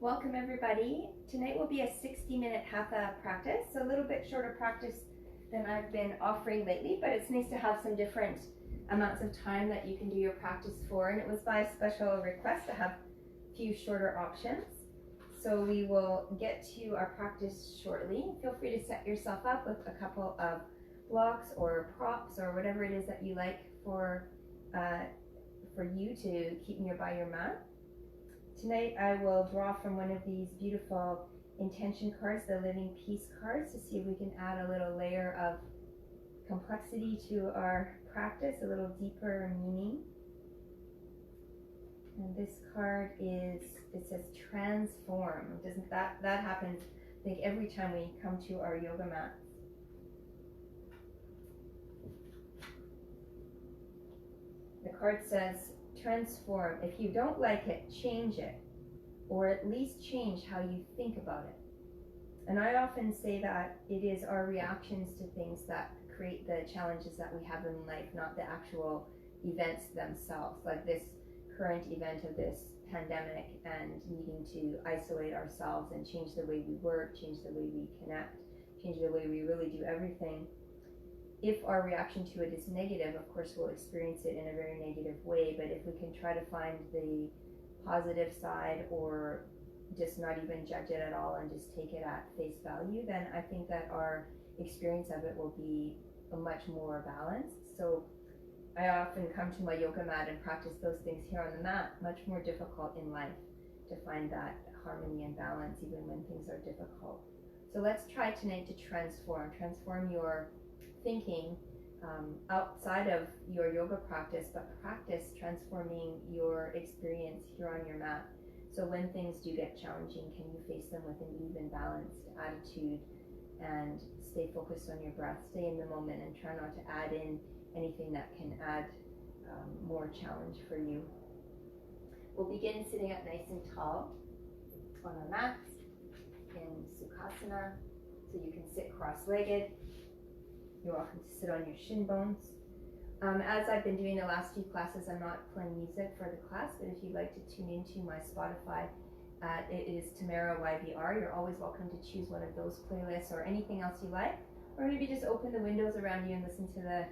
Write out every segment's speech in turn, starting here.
Welcome everybody. Tonight will be a 60-minute Hatha practice, so a little bit shorter practice than I've been offering lately, but it's nice to have some different amounts of time that you can do your practice for, and it was by special request to have a few shorter options. So we will get to our practice shortly. Feel free to set yourself up with a couple of blocks or props or whatever it is that you like for you to keep nearby your mat. Tonight I will draw from one of these beautiful intention cards, the Living Peace cards, to see if we can add a little layer of complexity to our practice, a little deeper meaning. And this card it says transform. Doesn't that happens, I think, every time we come to our yoga mats. The card says transform. If you don't like it, change it, or at least change how you think about it. And I often say that it is our reactions to things that create the challenges that we have in life, not the actual events themselves, like this current event of this pandemic and needing to isolate ourselves and change the way we work, change the way we connect, change the way we really do everything. If our reaction to it is negative, of course we'll experience it in a very negative way, but if we can try to find the positive side or just not even judge it at all and just take it at face value, then I think that our experience of it will be much more balanced. So I often come to my yoga mat and practice those things here on the mat. Much more difficult in life to find that harmony and balance even when things are difficult. So let's try tonight to transform your thinking outside of your yoga practice, but practice transforming your experience here on your mat. So when things do get challenging, can you face them with an even, balanced attitude and stay focused on your breath, stay in the moment, and try not to add in anything that can add more challenge for you. We'll begin sitting up nice and tall on our mats in Sukhasana, so you can sit cross-legged. You're welcome to sit on your shin bones. As I've been doing the last few classes, I'm not playing music for the class, but if you'd like to tune into my Spotify, it is Tamara YBR. You're always welcome to choose one of those playlists or anything else you like, or maybe just open the windows around you and listen to the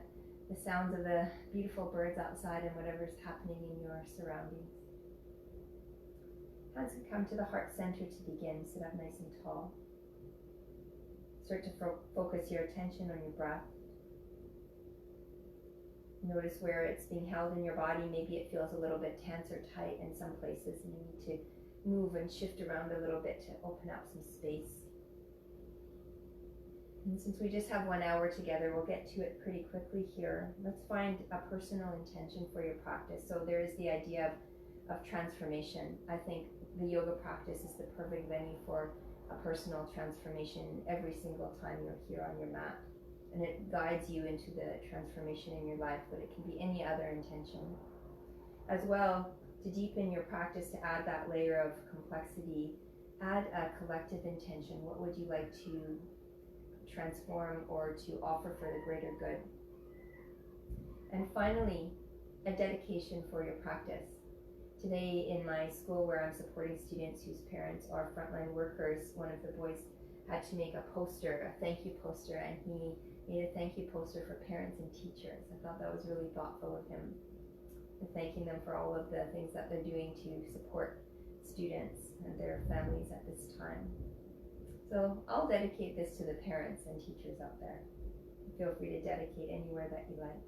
sounds of the beautiful birds outside and whatever's happening in your surroundings. Hands can come to the heart center to begin. Sit up nice and tall. Start to focus your attention on your breath. Notice where it's being held in your body. Maybe it feels a little bit tense or tight in some places, and you need to move and shift around a little bit to open up some space. And since we just have 1 hour together, we'll get to it pretty quickly here. Let's find a personal intention for your practice. So there is the idea of transformation. I think the yoga practice is the perfect venue for a personal transformation every single time you're here on your mat. And it guides you into the transformation in your life, but it can be any other intention. As well, to deepen your practice, to add that layer of complexity, add a collective intention. What would you like to transform or to offer for the greater good? And finally, a dedication for your practice. Today in my school where I'm supporting students whose parents are frontline workers, one of the boys had to make a poster, a thank you poster, and he made a thank you poster for parents and teachers. I thought that was really thoughtful of him, and thanking them for all of the things that they're doing to support students and their families at this time. So I'll dedicate this to the parents and teachers out there. Feel free to dedicate anywhere that you like.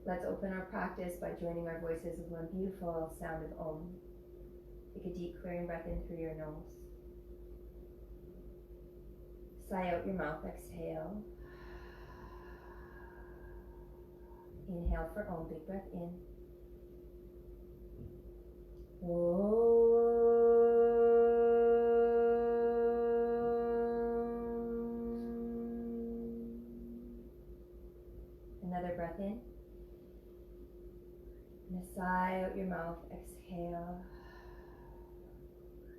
Let's open our practice by joining our voices with one beautiful sound of Om. Take a deep clearing breath in through your nose. Sigh out your mouth, exhale. Inhale for Om, big breath in. Another breath in. And a sigh out your mouth, exhale.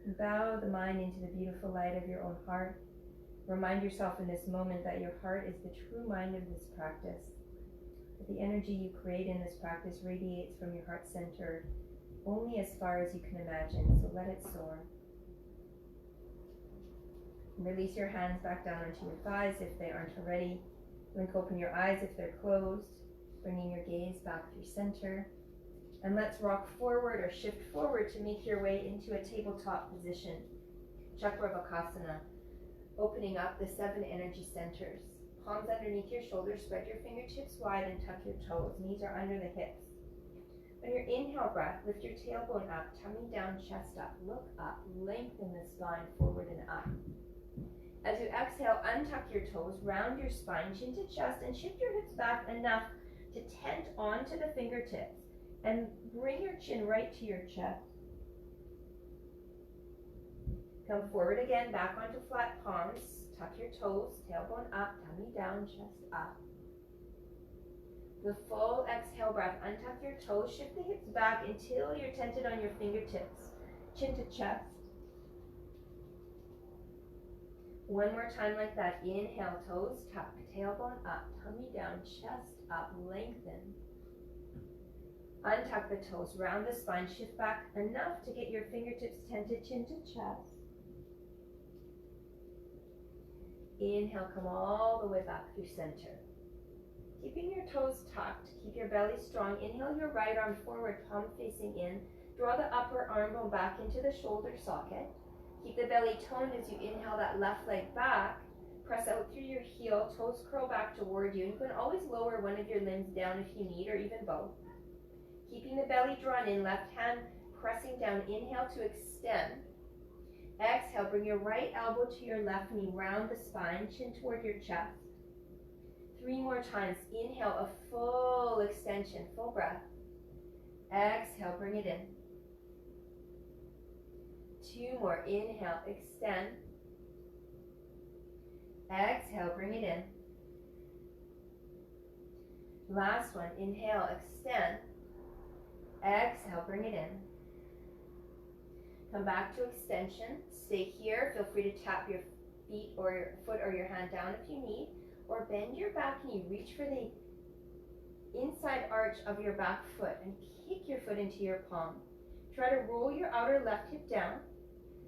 And bow the mind into the beautiful light of your own heart. Remind yourself in this moment that your heart is the true mind of this practice. That the energy you create in this practice radiates from your heart center only as far as you can imagine, so let it soar. Release your hands back down onto your thighs if they aren't already. Blink open your eyes if they're closed, bringing your gaze back through center. And let's rock forward or shift forward to make your way into a tabletop position. Parsvakonasana, opening up the 7 energy centers. Palms underneath your shoulders, spread your fingertips wide and tuck your toes. Knees are under the hips. On your inhale breath, lift your tailbone up, tummy down, chest up. Look up, lengthen the spine forward and up. As you exhale, untuck your toes, round your spine, chin to chest, and shift your hips back enough to tent onto the fingertips. And bring your chin right to your chest. Come forward again, back onto flat palms. Tuck your toes, tailbone up, tummy down, chest up. The full exhale breath, untuck your toes, shift the hips back until you're tented on your fingertips. Chin to chest. One more time like that. Inhale, toes tuck, tailbone up, tummy down, chest up, lengthen. Untuck the toes, round the spine, shift back enough to get your fingertips tented, chin to chest. Inhale, come all the way back through center. Keeping your toes tucked, keep your belly strong. Inhale your right arm forward, palm facing in. Draw the upper arm bone back into the shoulder socket. Keep the belly toned as you inhale that left leg back. Press out through your heel, toes curl back toward you. And you can always lower one of your limbs down if you need, or even both. Keeping the belly drawn in, left hand pressing down. Inhale to extend. Exhale, bring your right elbow to your left knee, round the spine, chin toward your chest. 3 more times. Inhale, a full extension, full breath. Exhale, bring it in. 2 more. Inhale, extend. Exhale, bring it in. Last one. Inhale, extend. Exhale, bring it in. Come back to extension. Stay here. Feel free to tap your feet or your foot or your hand down if you need. Or bend your back knee. Reach for the inside arch of your back foot and kick your foot into your palm. Try to roll your outer left hip down.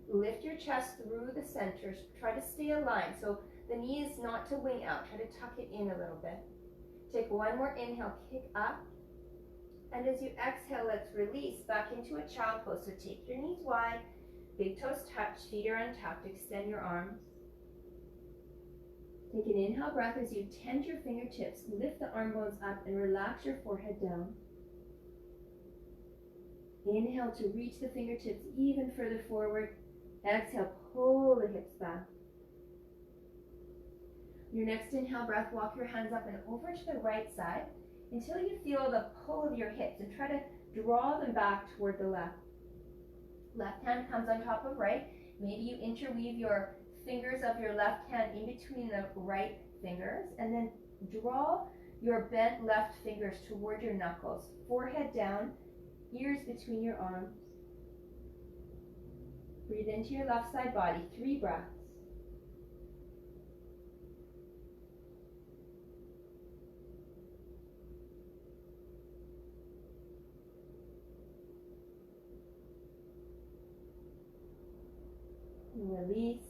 Lift your chest through the center. Try to stay aligned. So the knee is not to wing out. Try to tuck it in a little bit. Take one more inhale. Kick up. And as you exhale, let's release back into a child pose. So take your knees wide, big toes touch, feet are untucked, extend your arms. Take an inhale breath as you tend your fingertips, lift the arm bones up and relax your forehead down. Inhale to reach the fingertips even further forward. Exhale, pull the hips back. Your next inhale breath, walk your hands up and over to the right side until you feel the pull of your hips and try to draw them back toward the left. Left hand comes on top of right. Maybe you interweave your fingers of your left hand in between the right fingers and then draw your bent left fingers toward your knuckles. Forehead down, ears between your arms. Breathe into your left side body. 3 breaths. Release,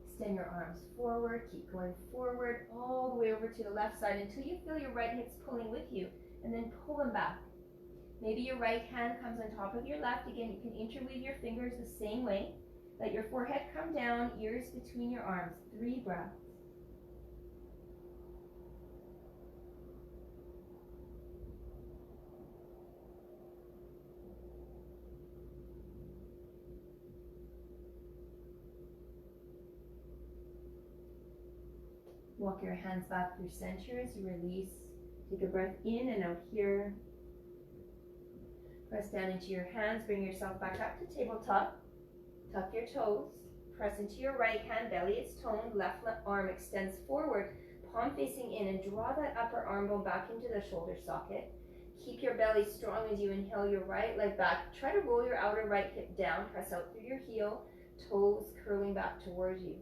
extend your arms forward, keep going forward all the way over to the left side until you feel your right hips pulling with you, and then pull them back. Maybe your right hand comes on top of your left. Again, you can interweave your fingers the same way. Let your forehead come down, ears between your arms. 3 breaths. Walk your hands back through center as you release. Take a breath in and out here. Press down into your hands. Bring yourself back up to tabletop. Tuck your toes. Press into your right hand. Belly is toned. Left arm extends forward. Palm facing in and draw that upper arm bone back into the shoulder socket. Keep your belly strong as you inhale your right leg back. Try to roll your outer right hip down. Press out through your heel. Toes curling back towards you.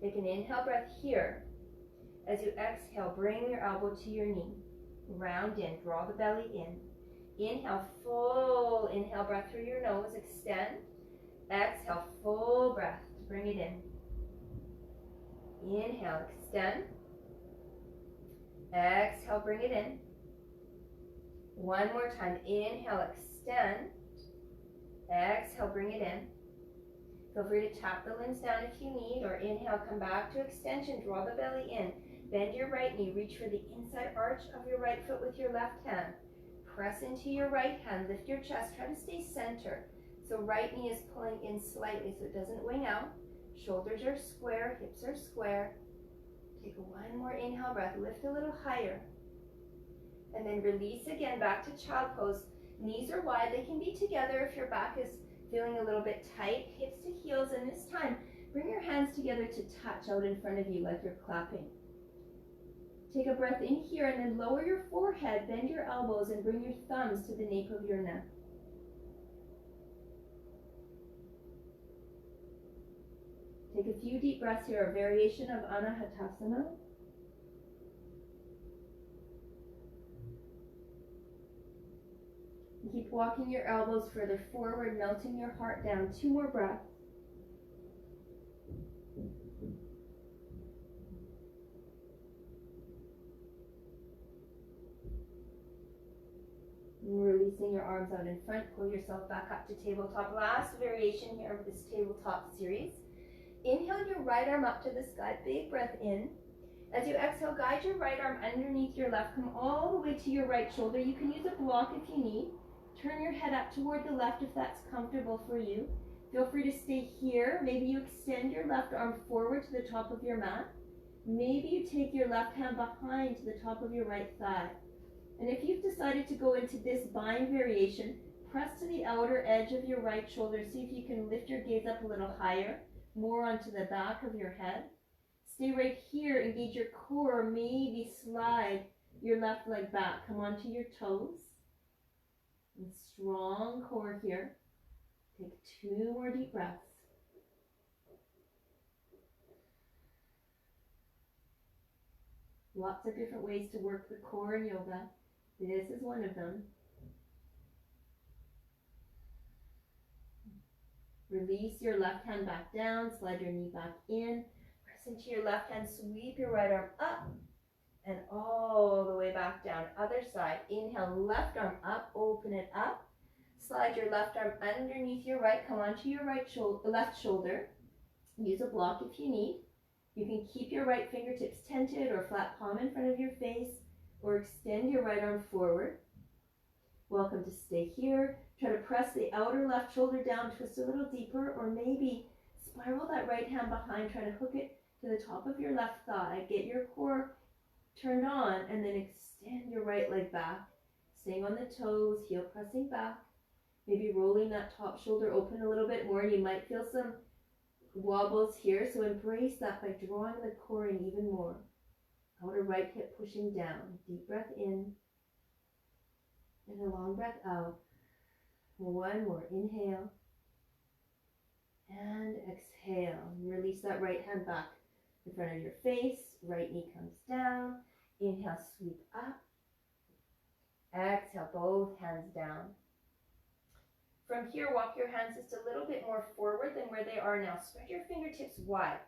Take an inhale breath here. As you exhale, bring your elbow to your knee. Round in, draw the belly in. Inhale, full inhale breath through your nose, extend. Exhale, full breath to bring it in. Inhale, extend. Exhale, bring it in. One more time. Inhale, extend. Exhale, bring it in. Feel free to tap the limbs down if you need, or inhale, come back to extension, draw the belly in. Bend your right knee, reach for the inside arch of your right foot with your left hand. Press into your right hand, lift your chest, try to stay center. So right knee is pulling in slightly so it doesn't wing out. Shoulders are square, hips are square. Take one more inhale breath, lift a little higher. And then release again back to child pose. Knees are wide, they can be together if your back is feeling a little bit tight. Hips to heels, and this time, bring your hands together to touch out in front of you like you're clapping. Take a breath in here and then lower your forehead, bend your elbows, and bring your thumbs to the nape of your neck. Take a few deep breaths here, a variation of Anahatasana. Keep walking your elbows further forward, melting your heart down. 2 more breaths. And releasing your arms out in front, pull yourself back up to tabletop. Last variation here of this tabletop series. Inhale your right arm up to the sky, big breath in. As you exhale, guide your right arm underneath your left, come all the way to your right shoulder. You can use a block if you need. Turn your head up toward the left if that's comfortable for you. Feel free to stay here. Maybe you extend your left arm forward to the top of your mat. Maybe you take your left hand behind to the top of your right thigh. And if you've decided to go into this bind variation, press to the outer edge of your right shoulder. See if you can lift your gaze up a little higher, more onto the back of your head. Stay right here, engage your core, maybe slide your left leg back. Come onto your toes. And strong core here. Take 2 more deep breaths. Lots of different ways to work the core in yoga. This is one of them. Release your left hand back down, slide your knee back in. Press into your left hand, sweep your right arm up and all the way back down. Other side. Inhale, left arm up, open it up. Slide your left arm underneath your right, come onto your left shoulder. Use a block if you need. You can keep your right fingertips tented or flat palm in front of your face, or extend your right arm forward. Welcome to stay here. Try to press the outer left shoulder down, twist a little deeper, or maybe spiral that right hand behind, try to hook it to the top of your left thigh. Get your core turned on, and then extend your right leg back. Staying on the toes, heel pressing back. Maybe rolling that top shoulder open a little bit more. You might feel some wobbles here, so embrace that by drawing the core in even more. Outer right hip pushing down. Deep breath in. And a long breath out. 1 more. Inhale. And exhale. Release that right hand back in front of your face. Right knee comes down. Inhale, sweep up. Exhale, both hands down. From here, walk your hands just a little bit more forward than where they are now. Spread your fingertips wide.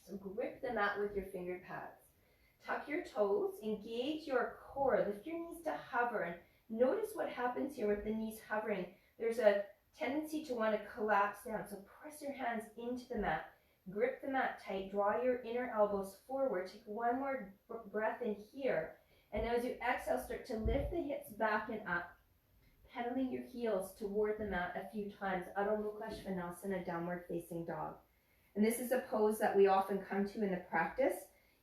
So grip the mat with your finger pads. Tuck your toes, engage your core, lift your knees to hover, and notice what happens here with the knees hovering. There's a tendency to want to collapse down, so press your hands into the mat. Grip the mat tight, draw your inner elbows forward. Take 1 more breath in here. And as you exhale, start to lift the hips back and up, pedaling your heels toward the mat a few times. Adho Mukha Svanasana, downward facing dog. And this is a pose that we often come to in the practice.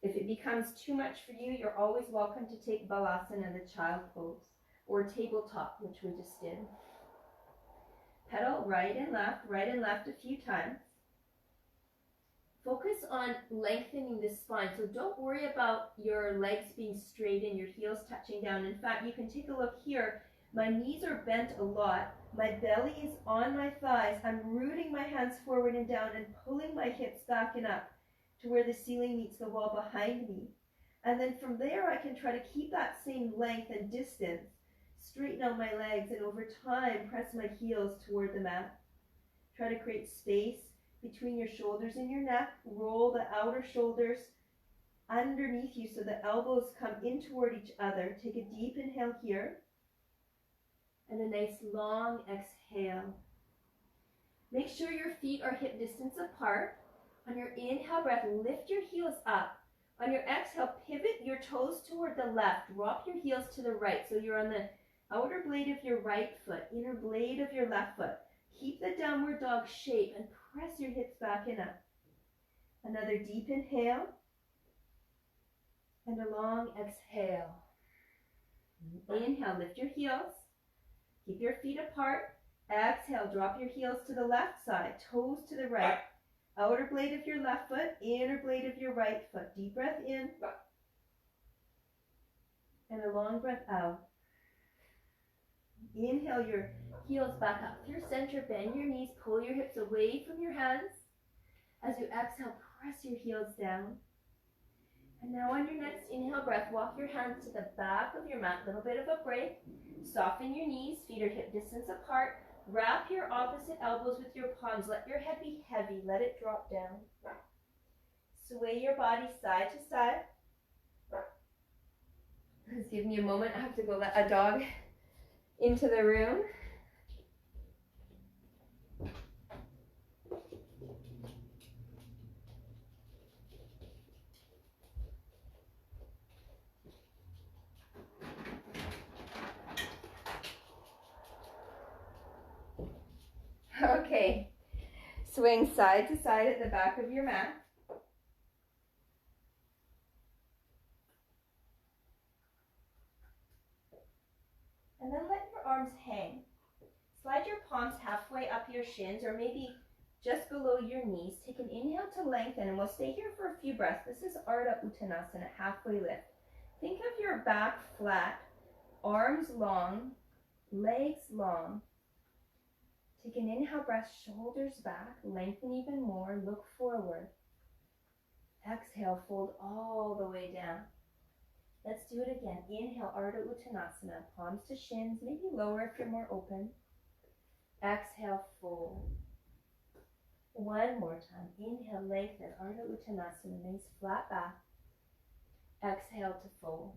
If it becomes too much for you, you're always welcome to take Balasana, the child pose, or tabletop, which we just did. Pedal right and left a few times. Focus on lengthening the spine. So don't worry about your legs being straight and your heels touching down. In fact, you can take a look here. My knees are bent a lot. My belly is on my thighs. I'm rooting my hands forward and down and pulling my hips back and up to where the ceiling meets the wall behind me. And then from there, I can try to keep that same length and distance. straighten out my legs, and over time, press my heels toward the mat. Try to create space between your shoulders and your neck. Roll the outer shoulders underneath you so the elbows come in toward each other. Take a deep inhale here. And a nice long exhale. Make sure your feet are hip distance apart. On your inhale breath, lift your heels up. On your exhale, pivot your toes toward the left. Drop your heels to the right. So you're on the outer blade of your right foot, inner blade of your left foot. Keep the downward dog shape and press your hips back and up. Another deep inhale and a long exhale. Inhale, lift your heels. Keep your feet apart. Exhale, drop your heels to the left side, toes to the right. Outer blade of your left foot, inner blade of your right foot. Deep breath in. And a long breath out. Inhale your heels back up through center. Bend your knees, pull your hips away from your hands. As you exhale, press your heels down. And now on your next inhale breath, walk your hands to the back of your mat. Little bit of a break. Soften your knees, feet are hip distance apart. Wrap your opposite elbows with your palms. Let your head be heavy. Let it drop down. Sway your body side to side. Just give me a moment. I have to go let a dog into the room. Okay, swing side to side at the back of your mat. And then let your arms hang. Slide your palms halfway up your shins or maybe just below your knees. Take an inhale to lengthen and we'll stay here for a few breaths. This is Ardha Uttanasana, halfway lift. Think of your back flat, arms long, legs long. Take an inhale breath, shoulders back, lengthen even more, look forward. Exhale, fold all the way down. Let's do it again. Inhale, Ardha Uttanasana, palms to shins, maybe lower if you're more open. Exhale, fold. One more time. Inhale, lengthen, Ardha Uttanasana, nice flat back. Exhale to fold.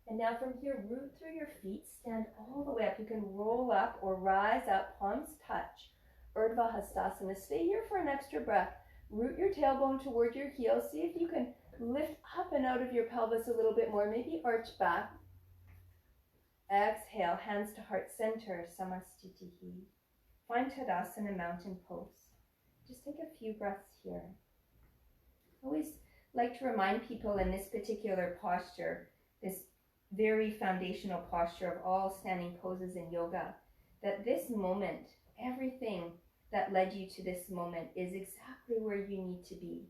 And now from here, root through your feet, stand all the way up. You can roll up or rise up, palms touch. Urdhva Hastasana. Stay here for an extra breath. Root your tailbone toward your heels. See if you can lift up and out of your pelvis a little bit more. Maybe arch back. Exhale, hands to heart center, Samastitihi. Find Tadasana, mountain pose. Just take a few breaths here. I always like to remind people in this particular posture, this very foundational posture of all standing poses in yoga, that this moment, everything that led you to this moment is exactly where you need to be.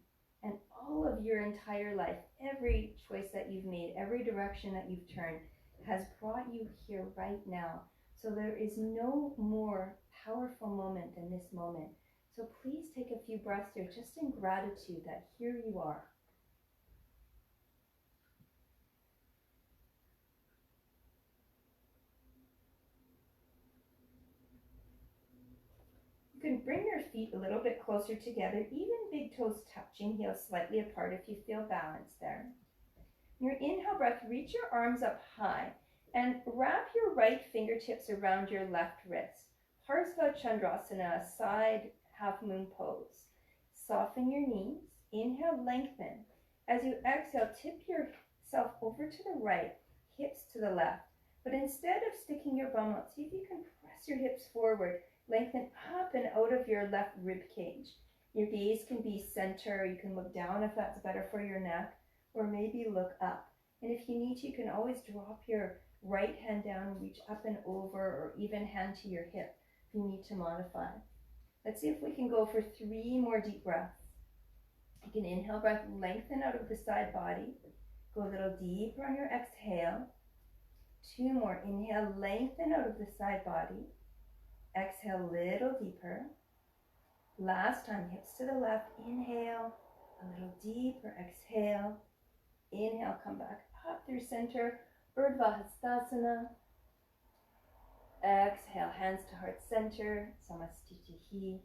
And all of your entire life, every choice that you've made, every direction that you've turned has brought you here right now. So there is no more powerful moment than this moment. So please take a few breaths here just in gratitude that here you are. You can bring your feet a little bit closer together, even big toes touching, heels slightly apart if you feel balanced there. In your inhale breath, reach your arms up high and wrap your right fingertips around your left wrist. Parsvakonasana, a side half moon pose. Soften your knees. Inhale, lengthen. As you exhale, tip yourself over to the right, hips to the left. But instead of sticking your bum out, see if you can press your hips forward. Lengthen up and out of your left rib cage. Your gaze can be center. You can look down if that's better for your neck, or maybe look up. And if you need to, you can always drop your right hand down, reach up and over, or even hand to your hip if you need to modify. Let's see if we can go for 3 more deep breaths. You can inhale breath, lengthen out of the side body. Go a little deeper on your exhale. 2 more. Inhale, lengthen out of the side body. Exhale, a little deeper. Last time, hips to the left. Inhale, a little deeper. Exhale. Inhale, come back up through center. Urdhva Hastasana. exhale, hands to heart center, Samastitihi,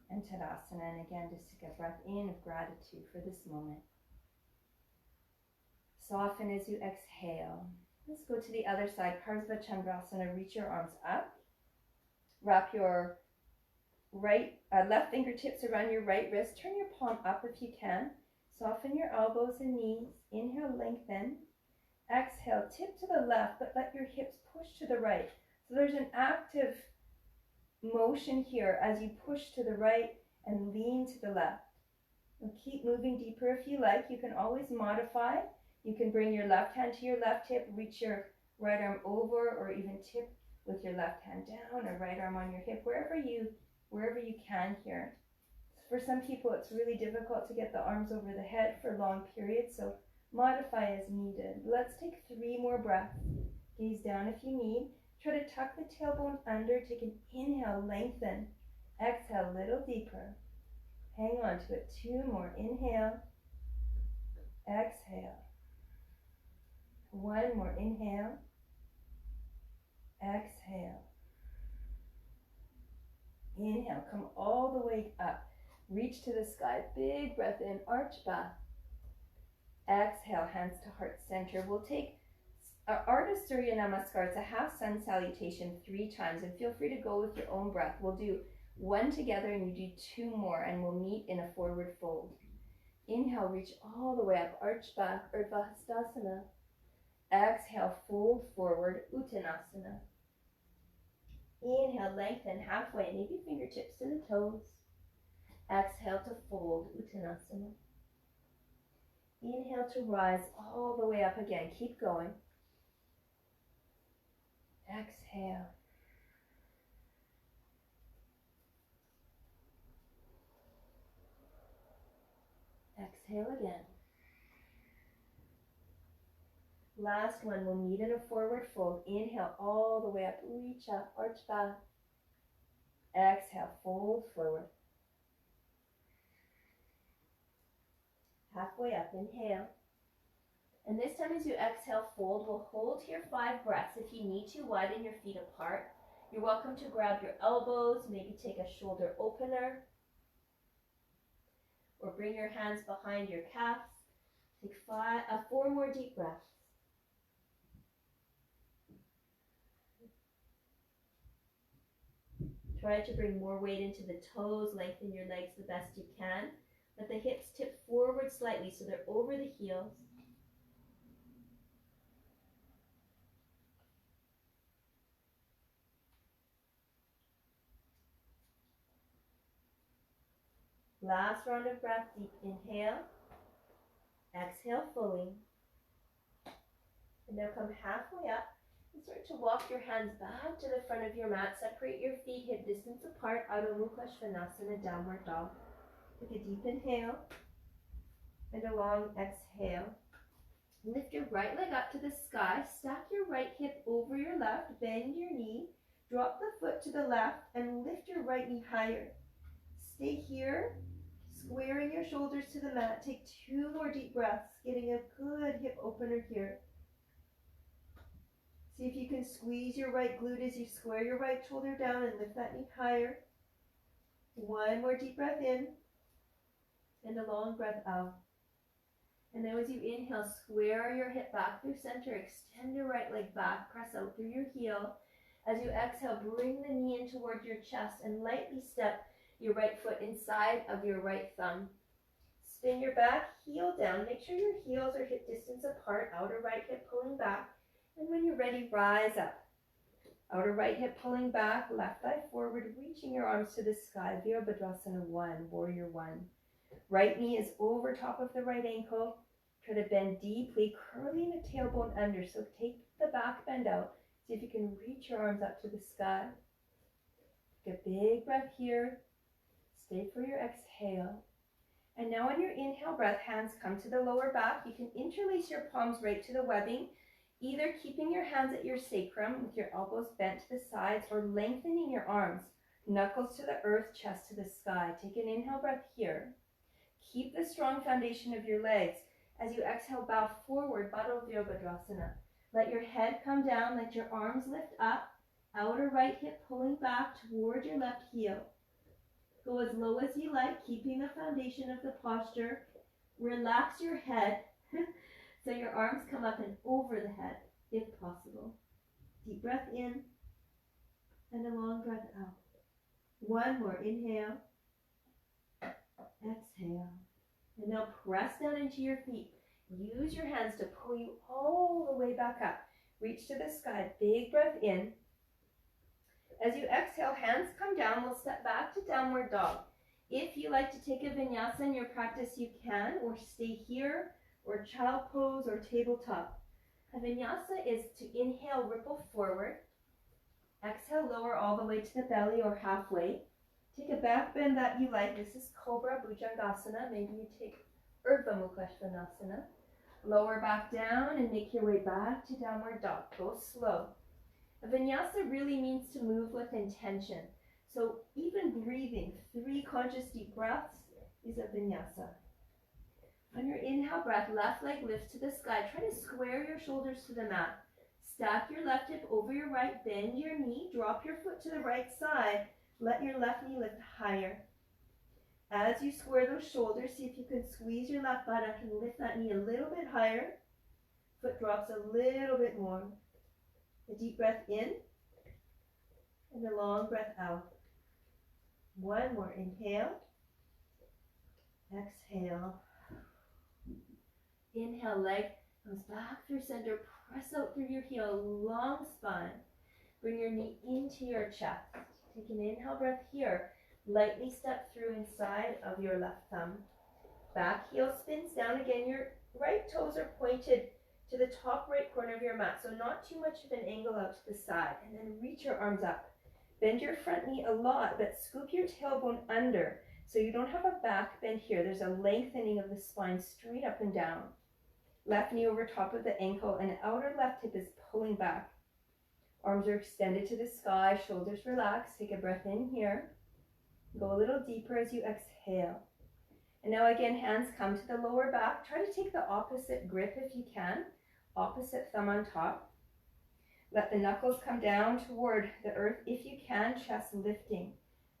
and Tadasana. And again, just take a breath in of gratitude for this moment. Soften as you exhale. Let's go to the other side. Parsvakonasana, reach your arms up. Wrap your left fingertips around your right wrist. Turn your palm up if you can. Soften your elbows and knees. Inhale, lengthen. Exhale, tip to the left, but let your hips push to the right. So there's an active motion here as you push to the right and lean to the left. And keep moving deeper if you like. You can always modify. You can bring your left hand to your left hip, reach your right arm over, or even tip with your left hand down or right arm on your hip, wherever you can here. For some people, it's really difficult to get the arms over the head for long periods, so modify as needed. Let's take 3 more breaths. Gaze down if you need. Try to tuck the tailbone under. Take an inhale, lengthen. Exhale, a little deeper. Hang on to it. 2 more. Inhale. Exhale. 1 more. Inhale. Exhale. Inhale. Come all the way up. Reach to the sky. Big breath in. Arch back. Exhale. Hands to heart center. We'll take Ardha Surya Namaskar. It's a half sun salutation 3 times. And feel free to go with your own breath. We'll do 1 together and you do 2 more. And we'll meet in a forward fold. Inhale. Reach all the way up. Arch back. Urdhva Hastasana. Exhale, fold forward, Uttanasana. Inhale, lengthen halfway, maybe fingertips to the toes. Exhale to fold, Uttanasana. Inhale to rise all the way up again. Keep going. Exhale. Exhale again. Last one, we'll meet in a forward fold. Inhale all the way up, reach up, arch back. Exhale, fold forward. Halfway up, inhale. And this time as you exhale, fold. We'll hold here 5 breaths. If you need to, widen your feet apart. You're welcome to grab your elbows, maybe take a shoulder opener. Or bring your hands behind your calves. Take 4 more deep breaths. Try to bring more weight into the toes, lengthen your legs the best you can. Let the hips tip forward slightly so they're over the heels. Last round of breath, deep inhale. Exhale fully. And now come halfway up. And start to walk your hands back to the front of your mat. Separate your feet hip distance apart. Adho Mukha Svanasana, downward dog. Take a deep inhale and a long exhale. Lift your right leg up to the sky. Stack your right hip over your left. Bend your knee. Drop the foot to the left and lift your right knee higher. Stay here, squaring your shoulders to the mat. Take 2 more deep breaths, getting a good hip opener here. See if you can squeeze your right glute as you square your right shoulder down and lift that knee higher. 1 more deep breath in and a long breath out. And now as you inhale, square your hip back through center. Extend your right leg back. Press out through your heel. As you exhale, bring the knee in toward your chest and lightly step your right foot inside of your right thumb. Spin your back heel down. Make sure your heels are hip distance apart. Outer right hip pulling back. And when you're ready, rise up. Outer right hip pulling back, left thigh forward, reaching your arms to the sky. Virabhadrasana 1, Warrior 1. Right knee is over top of the right ankle. Try to bend deeply, curling the tailbone under. So take the back bend out. See if you can reach your arms up to the sky. Take a big breath here. Stay for your exhale. And now on your inhale breath, hands come to the lower back. You can interlace your palms right to the webbing, either keeping your hands at your sacrum with your elbows bent to the sides or lengthening your arms, knuckles to the earth, chest to the sky. Take an inhale breath here. Keep the strong foundation of your legs. As you exhale, bow forward, Baddha Virabhadrasana. Let your head come down, let your arms lift up. Outer right hip pulling back toward your left heel. Go as low as you like, keeping the foundation of the posture. Relax your head so your arms come up and over the head, if possible. Deep breath in and a long breath out. One more. Inhale. Exhale. And now press down into your feet. Use your hands to pull you all the way back up. Reach to the sky. Big breath in. As you exhale, hands come down. We'll step back to downward dog. If you like to take a vinyasa in your practice, you can, or stay here, or child pose, or tabletop. A vinyasa is to inhale, ripple forward. Exhale, lower all the way to the belly or halfway. Take a back bend that you like. This is Cobra Bhujangasana. Maybe you take Urdhva Mukha Svanasana. Lower back down and make your way back to downward dog. Go slow. A vinyasa really means to move with intention. So even breathing 3 conscious deep breaths is a vinyasa. On your inhale breath, left leg lifts to the sky. Try to square your shoulders to the mat. Stack your left hip over your right. Bend your knee. Drop your foot to the right side. Let your left knee lift higher. As you square those shoulders, see if you can squeeze your left buttock and lift that knee a little bit higher. Foot drops a little bit more. A deep breath in and a long breath out. One more. Inhale. Exhale. Inhale, leg comes back through center. Press out through your heel. Long spine. Bring your knee into your chest. Take an inhale breath here. Lightly step through inside of your left thumb. Back heel spins down again. Your right toes are pointed to the top right corner of your mat, so not too much of an angle out to the side. And then reach your arms up. Bend your front knee a lot, but scoop your tailbone under so you don't have a back bend here. There's a lengthening of the spine straight up and down. Left knee over top of the ankle, and outer left hip is pulling back. Arms are extended to the sky, shoulders relaxed. Take a breath in here. Go a little deeper as you exhale. And now again, hands come to the lower back. Try to take the opposite grip if you can. Opposite thumb on top. Let the knuckles come down toward the earth if you can, chest lifting.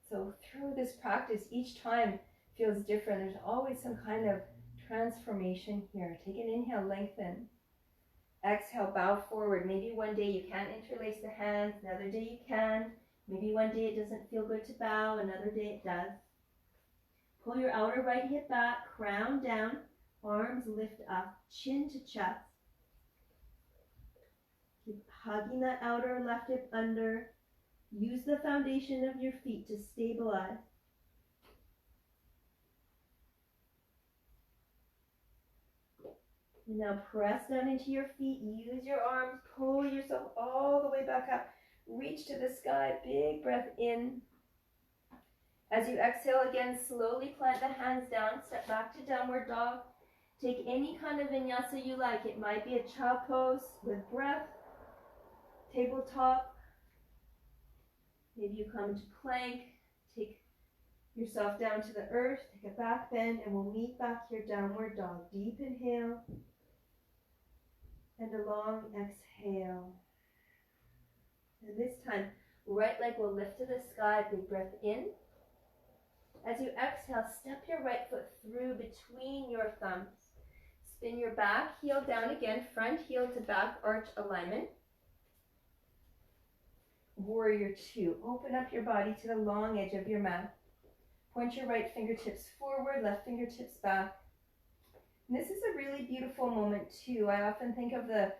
So through this practice, each time feels different. There's always some kind of transformation here. Take an inhale, lengthen. Exhale, bow forward. Maybe one day you can't interlace the hands, another day you can. Maybe one day it doesn't feel good to bow, another day it does. Pull your outer right hip back, crown down, arms lift up, chin to chest. Keep hugging that outer left hip under. Use the foundation of your feet to stabilize. And now press down into your feet. Use your arms. Pull yourself all the way back up. Reach to the sky. Big breath in. As you exhale again, slowly plant the hands down. Step back to downward dog. Take any kind of vinyasa you like. It might be a child pose with breath, tabletop. Maybe you come into plank. Take yourself down to the earth. Take a back bend, and we'll meet back here, downward dog. Deep inhale and a long exhale. And this time, right leg will lift to the sky. Big breath in. As you exhale, step your right foot through between your thumbs. Spin your back heel down again, front heel to back arch alignment. Warrior 2. Open up your body to the long edge of your mat. Point your right fingertips forward, left fingertips back. And this is a really beautiful moment too. I often think of the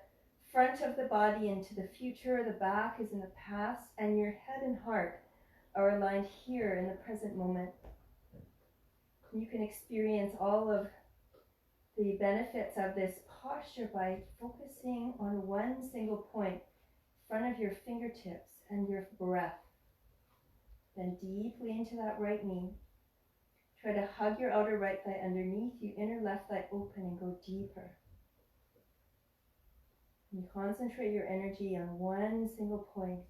front of the body into the future, the back is in the past, and your head and heart are aligned here in the present moment. You can experience all of the benefits of this posture by focusing on one single point, front of your fingertips and your breath. Then deeply into that right knee. Try to hug your outer right thigh underneath you, inner left thigh open, and go deeper. And concentrate your energy on one single point.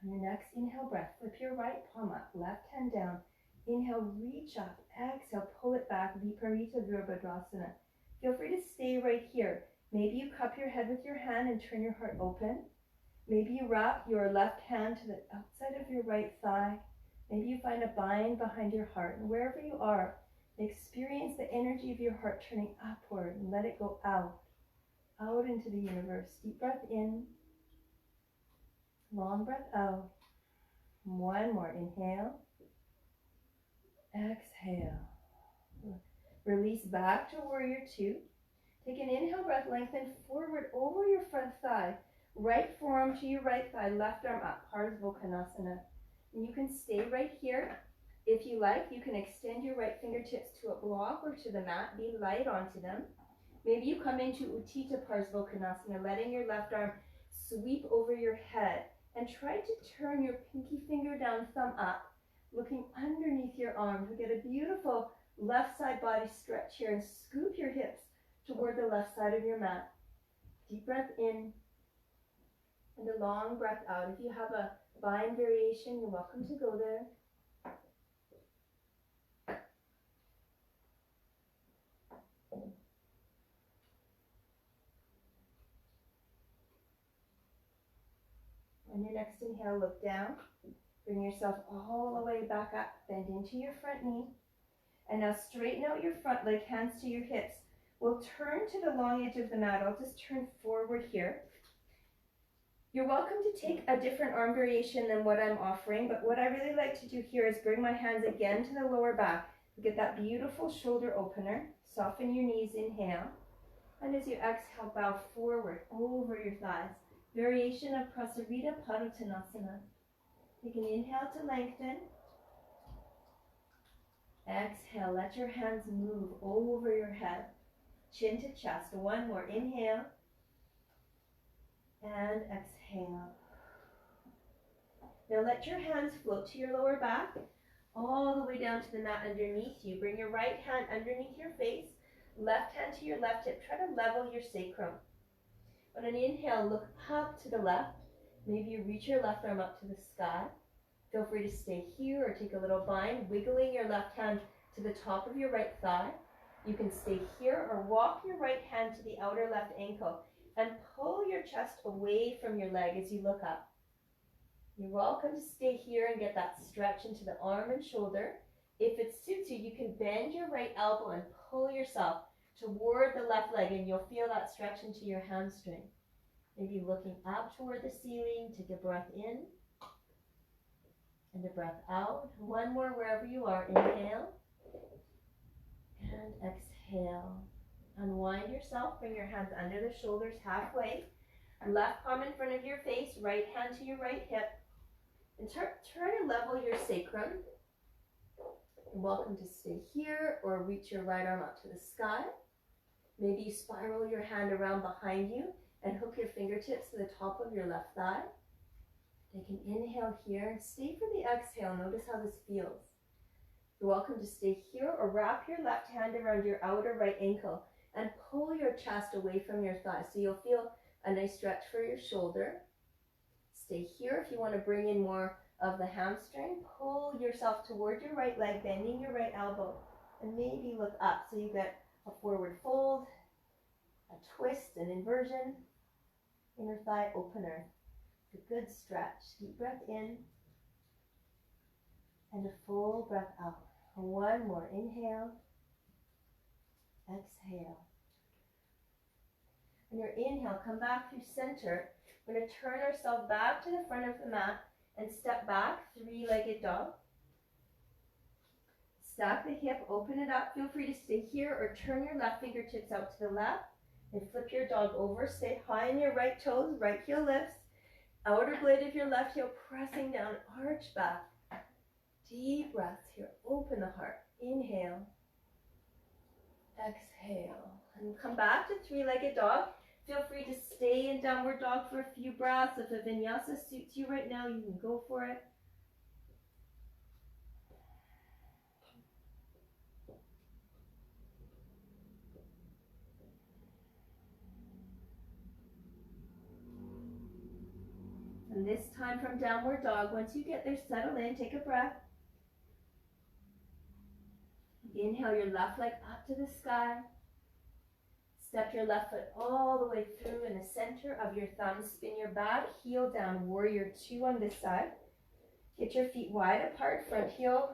On your next inhale breath, flip your right palm up, left hand down. Inhale, reach up. Exhale, pull it it back, Viparita Virabhadrasana. Feel free to stay right here. Maybe you cup your head with your hand and turn your heart open. Maybe you wrap your left hand to the outside of your right thigh. Maybe you find a bind behind your heart. And wherever you are, experience the energy of your heart turning upward and let it go out into the universe. Deep breath in, long breath out. One more, inhale, exhale. Release back to warrior two. Take an inhale breath, lengthen forward over your front thigh. Right forearm to your right thigh, left arm up, Parsvakonasana. And you can stay right here. If you like, you can extend your right fingertips to a block or to the mat. Be light onto them. Maybe you come into Uttita Parsvakonasana, letting your left arm sweep over your head. And try to turn your pinky finger down, thumb up, looking underneath your arm. We get a beautiful left side body stretch here, and scoop your hips toward the left side of your mat. Deep breath in and a long breath out. If you have a bind variation, you're welcome to go there. On your next inhale, look down. Bring yourself all the way back up. Bend into your front knee. And now straighten out your front leg, hands to your hips. We'll turn to the long edge of the mat. I'll just turn forward here. You're welcome to take a different arm variation than what I'm offering, but what I really like to do here is bring my hands again to the lower back. Get that beautiful shoulder opener. Soften your knees, inhale. And as you exhale, bow forward over your thighs. Variation of Prasarita Padottanasana. Take an inhale to lengthen. Exhale, let your hands move over your head. Chin to chest. One more, inhale. And exhale. Now let your hands float to your lower back, all the way down to the mat underneath you. Bring your right hand underneath your face, left hand to your left hip. Try to level your sacrum. On an inhale, look up to the left. Maybe you reach your left arm up to the sky. Feel free to stay here or take a little bind, wiggling your left hand to the top of your right thigh. You can stay here or walk your right hand to the outer left ankle and pull your chest away from your leg as you look up. You're welcome to stay here and get that stretch into the arm and shoulder. If it suits you, you can bend your right elbow and pull yourself toward the left leg, and you'll feel that stretch into your hamstring. Maybe looking up toward the ceiling. Take a breath in and a breath out. One more wherever you are. Inhale and exhale. Unwind yourself. Bring your hands under the shoulders halfway. Left palm in front of your face. Right hand to your right hip. And try to level your sacrum. You're welcome to stay here or reach your right arm up to the sky. Maybe you spiral your hand around behind you and hook your fingertips to the top of your left thigh. Take an inhale here and stay for the exhale. Notice how this feels. You're welcome to stay here or wrap your left hand around your outer right ankle and pull your chest away from your thigh. So you'll feel a nice stretch for your shoulder. Stay here if you want to bring in more of the hamstring. Pull yourself toward your right leg, bending your right elbow, and maybe look up so you get a forward fold, a twist, an inversion, inner thigh opener. It's a good stretch. Deep breath in and a full breath out. One more. Inhale, exhale. On your inhale, come back through center. We're going to turn ourselves back to the front of the mat and step back, three-legged dog. Stack the hip, open it up. Feel free to stay here or turn your left fingertips out to the left and flip your dog over. Stay high on your right toes, right heel lifts. Outer blade of your left heel pressing down, arch back. Deep breaths here, open the heart. Inhale, exhale, and come back to three-legged dog. Feel free to stay in downward dog for a few breaths. If a vinyasa suits you right now, you can go for it. And this time from downward dog, once you get there, settle in, take a breath. Inhale your left leg up to the sky. Step your left foot all the way through in the center of your thumb. Spin your back heel down, warrior two on this side. Get your feet wide apart, front heel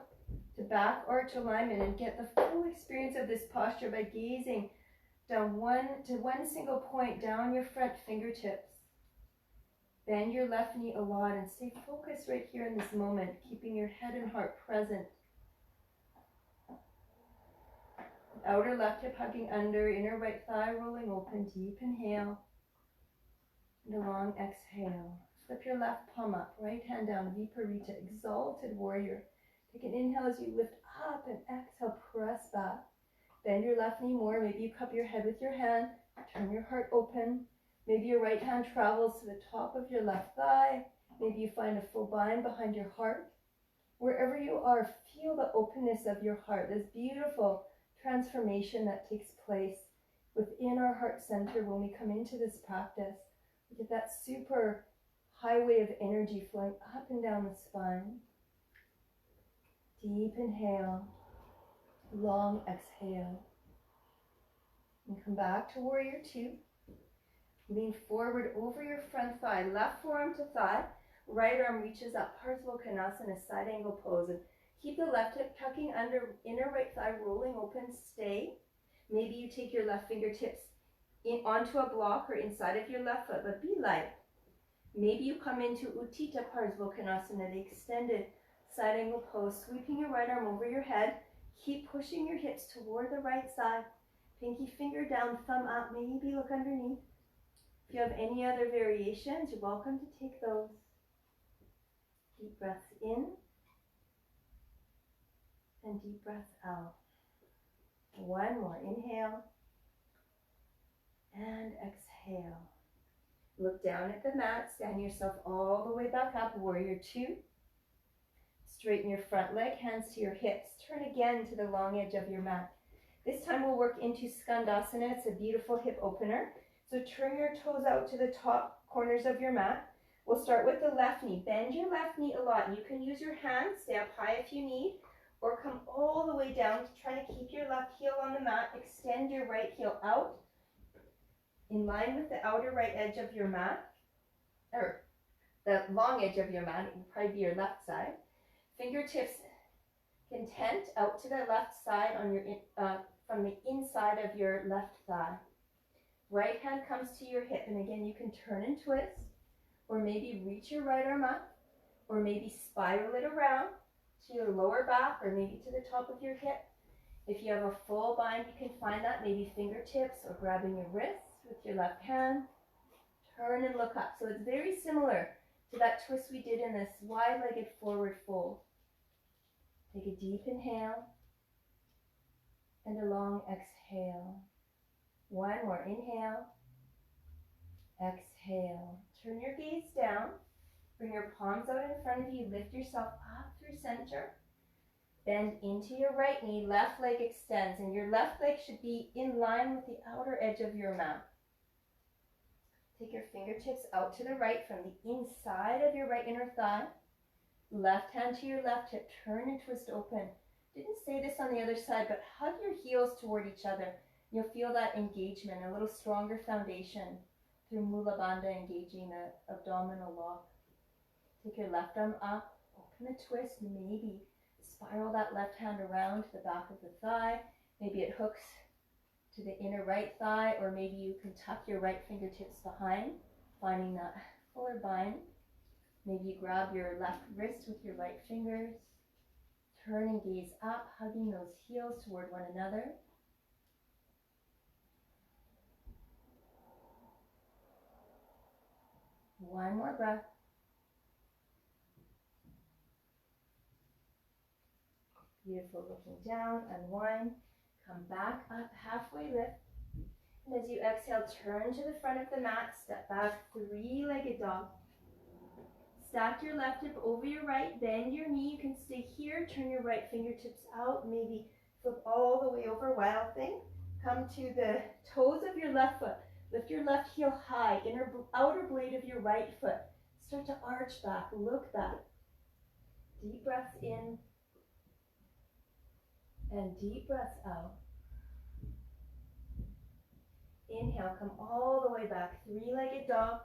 to back or to alignment, and get the full experience of this posture by gazing down one single point down your front fingertips. Bend your left knee a lot and stay focused right here in this moment, keeping your head and heart present. Outer left hip hugging under, inner right thigh rolling open. Deep inhale and a long exhale. Flip your left palm up, right hand down, Viparita, Exalted Warrior. Take an inhale as you lift up and exhale, press back. Bend your left knee more. Maybe you cup your head with your hand. Turn your heart open. Maybe your right hand travels to the top of your left thigh. Maybe you find a full bind behind your heart. Wherever you are, feel the openness of your heart, this beautiful transformation that takes place within our heart center when we come into this practice. We get that super highway of energy flowing up and down the spine. Deep inhale, long exhale. And come back to warrior two. Lean forward over your front thigh, left forearm to thigh, right arm reaches up, Parsvakonasana, side angle pose. And keep the left hip tucking under, inner right thigh rolling open, stay. Maybe you take your left fingertips onto a block or inside of your left foot, but be light. Maybe you come into Uttita Parsvakonasana, the extended side angle pose, sweeping your right arm over your head. Keep pushing your hips toward the right side. Pinky finger down, thumb up, maybe look underneath. If you have any other variations, you're welcome to take those. Deep breaths in and deep breaths out. One more, inhale and exhale. Look down at the mat, stand yourself all the way back up, warrior two. Straighten your front leg, hands to your hips. Turn again to the long edge of your mat. This time we'll work into Skandasana. It's a beautiful hip opener. So turn your toes out to the top corners of your mat. We'll start with the left knee. Bend your left knee a lot. You can use your hands, stay up high if you need, or come all the way down to try to keep your left heel on the mat. Extend your right heel out in line with the outer right edge of your mat, or the long edge of your mat. It will probably be your left side. Fingertips content out to the left side on your from the inside of your left thigh. Right hand comes to your hip, and again you can turn and twist, or maybe reach your right arm up, or maybe spiral it around to your lower back, or maybe to the top of your hip. If you have a full bind, you can find that maybe fingertips or grabbing your wrists with your left hand. Turn and look up. So it's very similar to that twist we did in this wide-legged forward fold. Take a deep inhale and a long exhale. One more, inhale, exhale. Turn your gaze down, bring your palms out in front of you, lift yourself up through center, bend into your right knee, left leg extends, and your left leg should be in line with the outer edge of your mat. Take your fingertips out to the right from the inside of your right inner thigh, left hand to your left hip, turn and twist open. Didn't say this on the other side, but hug your heels toward each other. You'll feel that engagement, a little stronger foundation through Mula Bandha, engaging the abdominal lock. Take your left arm up, open a twist, maybe spiral that left hand around to the back of the thigh. Maybe it hooks to the inner right thigh, or maybe you can tuck your right fingertips behind, finding that fuller bind. Maybe you grab your left wrist with your right fingers. Turn and gaze up, hugging those heels toward one another. One more breath. Beautiful. Looking down, unwind, come back up, halfway lift. And as you exhale, turn to the front of the mat, step back, three-legged dog. Stack your left hip over your right, bend your knee. You can stay here, turn your right fingertips out, maybe flip all the way over, wild thing. Come to the toes of your left foot. Lift your left heel high, outer blade of your right foot. Start to arch back, look back. Deep breaths in And deep breaths out. Inhale, come all the way back, three-legged dog.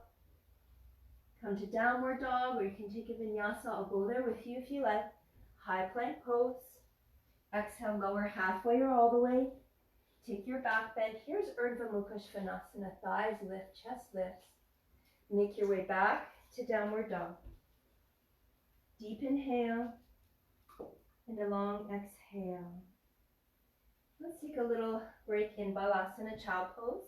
Come to downward dog, or you can take a vinyasa. I'll go there with you if you like. High plank pose. Exhale, lower halfway or all the way. Take your back bend. Here's Urdhva Mukha Svanasana. Thighs lift, chest lifts. Make your way back to downward dog. Deep inhale and a long exhale. Let's take a little break in Balasana, child pose.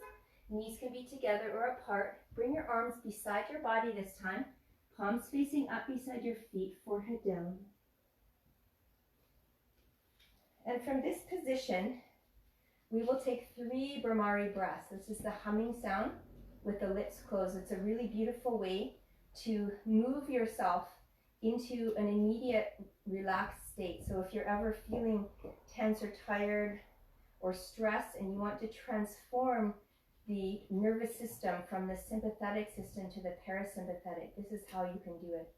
Knees can be together or apart. Bring your arms beside your body this time. Palms facing up beside your feet, forehead down. And from this position, we will take 3 Brahmari breaths. This is the humming sound with the lips closed. It's a really beautiful way to move yourself into an immediate relaxed state. So if you're ever feeling tense or tired or stressed and you want to transform the nervous system from the sympathetic system to the parasympathetic, this is how you can do it.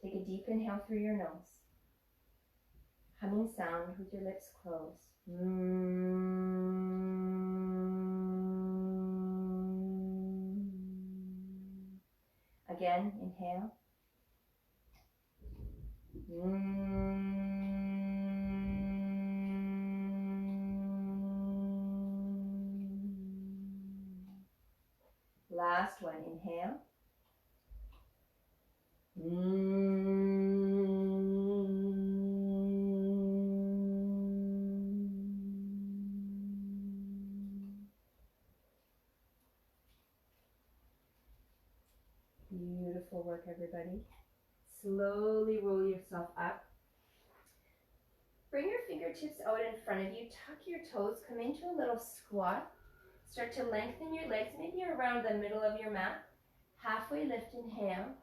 Take a deep inhale through your nose. Humming sound with your lips closed. Again, inhale. Last one, inhale. Beautiful work, everybody. Slowly roll yourself up. Bring your fingertips out in front of you. Tuck your toes. Come into a little squat. Start to lengthen your legs, maybe around the middle of your mat. Halfway lift, inhale.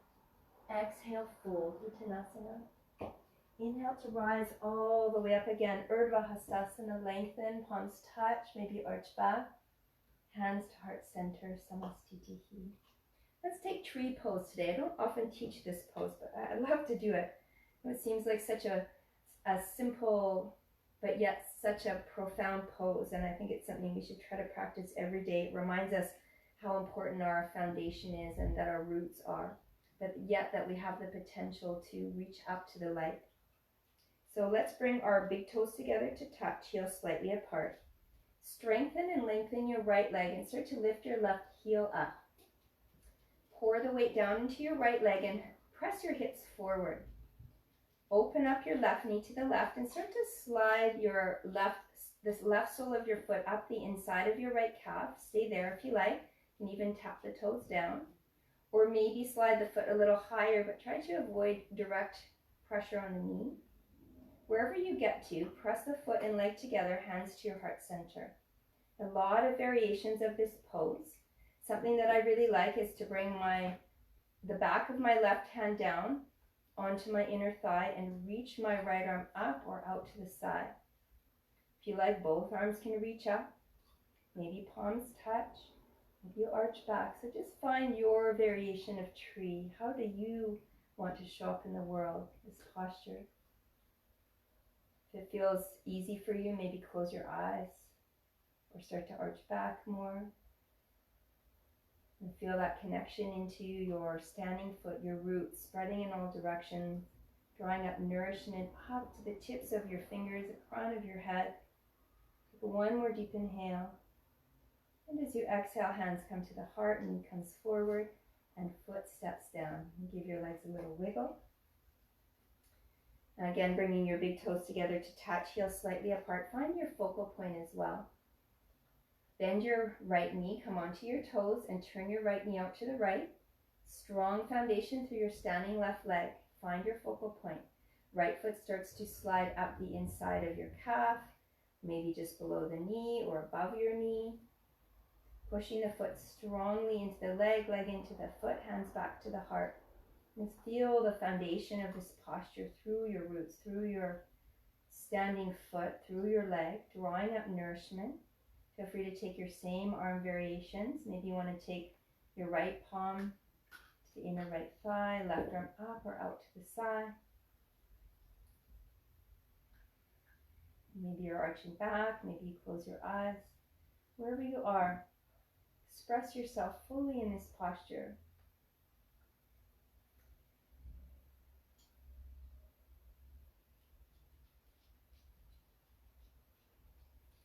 Exhale, fold, Uttanasana. Inhale to rise all the way up again. Urdhva Hastasana, lengthen, palms touch, maybe arch back. Hands to heart center, Samastitihi. Let's take tree pose today. I don't often teach this pose, but I love to do it. It seems like such a simple, but yet such a profound pose, and I think it's something we should try to practice every day. It reminds us how important our foundation is and that our roots are, but yet that we have the potential to reach up to the light. So let's bring our big toes together to touch, heels slightly apart. Strengthen and lengthen your right leg and start to lift your left heel up. Pour the weight down into your right leg and press your hips forward. Open up your left knee to the left and start to slide your this left sole of your foot up the inside of your right calf. Stay there if you like. You can even tap the toes down. Or maybe slide the foot a little higher, but try to avoid direct pressure on the knee. Wherever you get to, press the foot and leg together, hands to your heart center. A lot of variations of this pose. Something that I really like is to bring the back of my left hand down onto my inner thigh and reach my right arm up or out to the side. If you like, both arms can reach up. Maybe palms touch. Maybe you arch back. So just find your variation of tree. How do you want to show up in the world, this posture? If it feels easy for you, maybe close your eyes or start to arch back more. And feel that connection into your standing foot, your roots, spreading in all directions, drawing up nourishment up to the tips of your fingers, the crown of your head. Take one more deep inhale. And as you exhale, hands come to the heart, knee comes forward, and foot steps down. And give your legs a little wiggle. And again, bringing your big toes together to touch, heels slightly apart. Find your focal point as well. Bend your right knee, come onto your toes, and turn your right knee out to the right. Strong foundation through your standing left leg. Find your focal point. Right foot starts to slide up the inside of your calf, maybe just below the knee or above your knee. Pushing the foot strongly into the leg, leg into the foot, hands back to the heart. And feel the foundation of this posture through your roots, through your standing foot, through your leg, drawing up nourishment. Feel free to take your same arm variations. Maybe you want to take your right palm to the inner right thigh, left arm up or out to the side. Maybe you're arching back, maybe you close your eyes. Wherever you are, express yourself fully in this posture.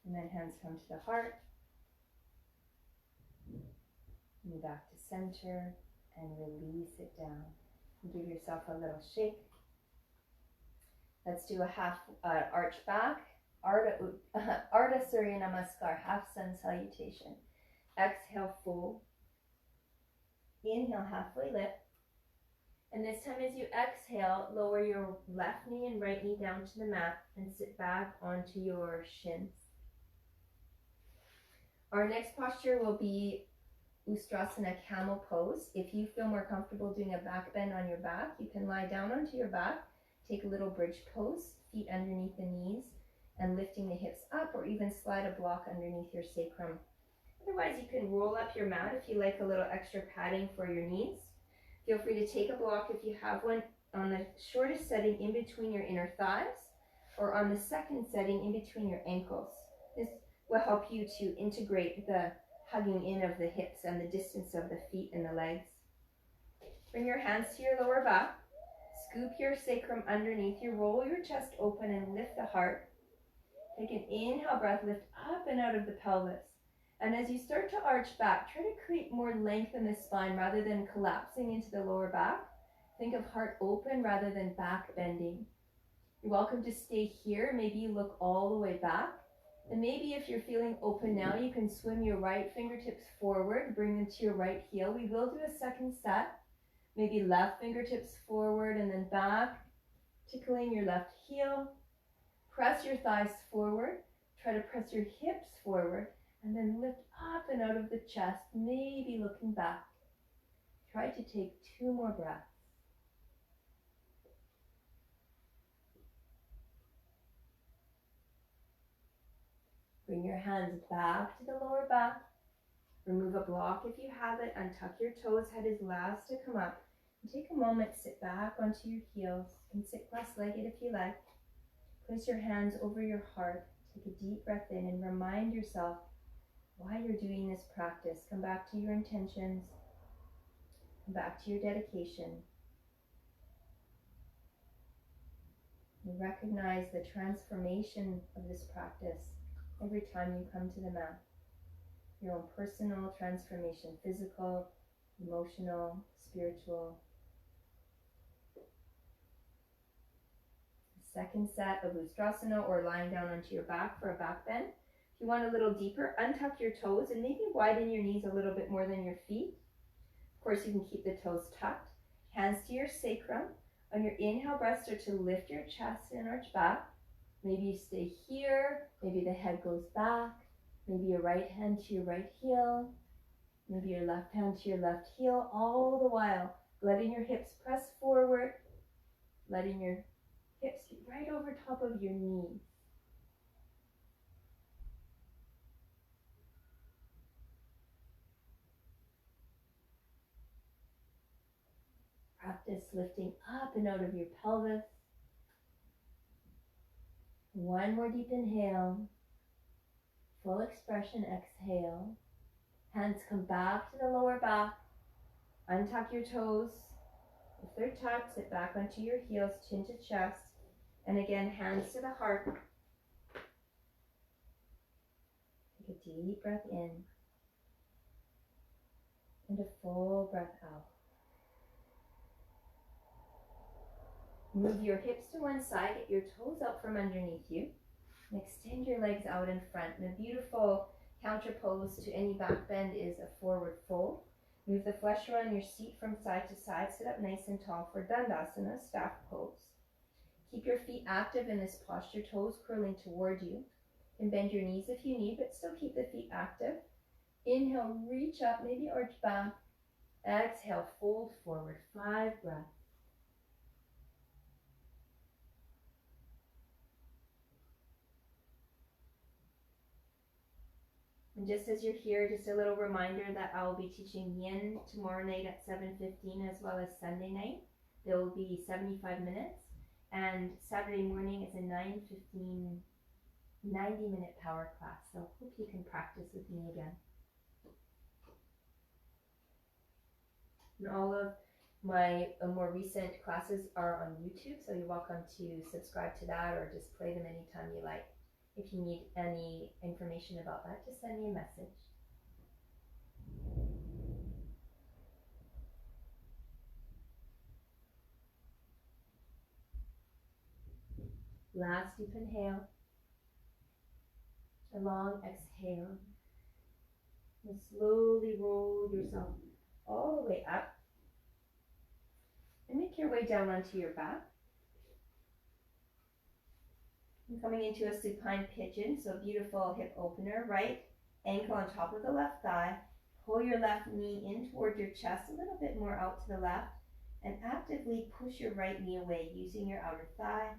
And then hands come to the heart. Move back to center and release it down. And give yourself a little shake. Let's do a half arch back. Ardha Surya Namaskar, half sun salutation. Exhale, fold. Inhale, halfway lift. And this time as you exhale, lower your left knee and right knee down to the mat and sit back onto your shins. Our next posture will be Ustrasana, Camel Pose. If you feel more comfortable doing a back bend on your back, you can lie down onto your back, take a little bridge pose, feet underneath the knees, and lifting the hips up, or even slide a block underneath your sacrum. Otherwise, you can roll up your mat if you like a little extra padding for your knees. Feel free to take a block if you have one on the shortest setting in between your inner thighs, or on the second setting in between your ankles. This will help you to integrate the hugging in of the hips and the distance of the feet and the legs. Bring your hands to your lower back. Scoop your sacrum underneath you. Roll your chest open and lift the heart. Take an inhale breath, lift up and out of the pelvis. And as you start to arch back, try to create more length in the spine rather than collapsing into the lower back. Think of heart open rather than back bending. You're welcome to stay here. Maybe you look all the way back. And maybe if you're feeling open now, you can swim your right fingertips forward, bring them to your right heel. We will do a second set. Maybe left fingertips forward and then back, tickling your left heel. Press your thighs forward. Try to press your hips forward and then lift up and out of the chest, maybe looking back. Try to take 2 more breaths. Bring your hands back to the lower back. Remove a block if you have it. Untuck your toes. Head is last to come up. And take a moment, sit back onto your heels. You can sit cross-legged if you like. Place your hands over your heart. Take a deep breath in and remind yourself why you're doing this practice. Come back to your intentions. Come back to your dedication. And recognize the transformation of this practice every time you come to the mat. Your own personal transformation, physical, emotional, spiritual. The second set of Ustrasana, or lying down onto your back for a back bend. If you want a little deeper, untuck your toes and maybe widen your knees a little bit more than your feet. Of course, you can keep the toes tucked. Hands to your sacrum. On your inhale breath, start to lift your chest and arch back. Maybe you stay here. Maybe the head goes back. Maybe your right hand to your right heel. Maybe your left hand to your left heel. All the while, letting your hips press forward. Letting your hips get right over top of your knees. Practice lifting up and out of your pelvis. One more deep inhale. Full expression, exhale. Hands come back to the lower back. Untuck your toes. If they're tucked, sit back onto your heels, chin to chest. And again, hands to the heart. Take a deep breath in. And a full breath out. Move your hips to one side, get your toes out from underneath you, and extend your legs out in front. And a beautiful counter pose to any back bend is a forward fold. Move the flesh around your seat from side to side. Sit up nice and tall for Tadasana, staff pose. Keep your feet active in this posture, toes curling toward you. And bend your knees if you need, but still keep the feet active. Inhale, reach up, maybe arch back. Exhale, fold forward, 5 breaths. And just as you're here, just a little reminder that I'll be teaching Yin tomorrow night at 7:15 as well as Sunday night. There will be 75 minutes. And Saturday morning is a 9:15 90-minute power class. So hope you can practice with me again. And all of my more recent classes are on YouTube, so you're welcome to subscribe to that or just play them anytime you like. If you need any information about that, just send me a message. Last deep inhale. A long exhale. And slowly roll yourself all the way up. And make your way down onto your back. And coming into a supine pigeon, so beautiful hip opener. Right ankle on top of the left thigh. Pull your left knee in toward your chest, a little bit more out to the left. And actively push your right knee away using your outer thigh.